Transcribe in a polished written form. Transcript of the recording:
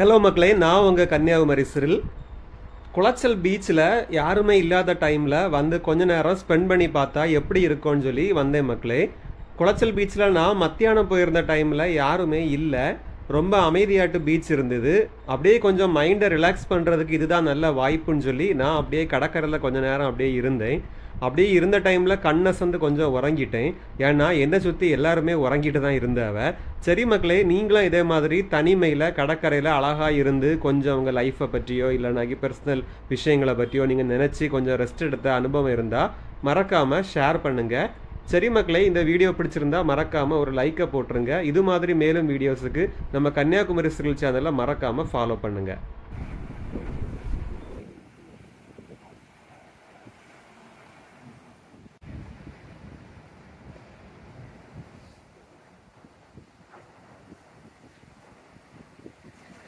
Hello மக்களே, நான் உங்கள் கன்னியாகுமரி சிறில். குளச்சல் பீச்சில் யாருமே இல்லாத டைமில் வந்து கொஞ்ச நேரம் ஸ்பெண்ட் பண்ணி பார்த்தா எப்படி இருக்கும்னு சொல்லி வந்தேன் மக்களே. குளச்சல் பீச்சில் நான் மத்தியானம் போயிருந்த டைமில் யாருமே இல்லை, ரொம்ப அமைதியாட்டு பீச் இருந்தது. அப்படியே கொஞ்சம் மைண்டை ரிலாக்ஸ் பண்ணுறதுக்கு இதுதான் நல்ல வாய்ப்புன்னு சொல்லி நான் அப்படியே கடற்கரையில் கொஞ்ச நேரம் அப்படியே இருந்தேன். அப்படியே இருந்த டைமில் கண்ணசந்து கொஞ்சம் உறங்கிட்டேன். ஏன்னா என்னை சுற்றி எல்லாருமே உறங்கிட்டு தான் இருந்தாவ. சரி மக்களே, நீங்களும் இதே மாதிரி தனிமையில் கடற்கரையில் அழகாக இருந்து கொஞ்சம் உங்கள் லைஃப்பை பற்றியோ இல்லைனாக்கி பர்சனல் விஷயங்களை பற்றியோ நீங்கள் நினச்சி கொஞ்சம் ரெஸ்ட் எடுத்த அனுபவம் இருந்தால் மறக்காமல் ஷேர் பண்ணுங்கள். சரி மக்களே, இந்த வீடியோ பிடிச்சிருந்தா மறக்காமல் ஒரு லைக்கை போட்டுருங்க. இது மாதிரி மேலும் வீடியோஸுக்கு நம்ம கன்னியாகுமரி சிறில் சேனலை மறக்காமல் ஃபாலோ பண்ணுங்கள்.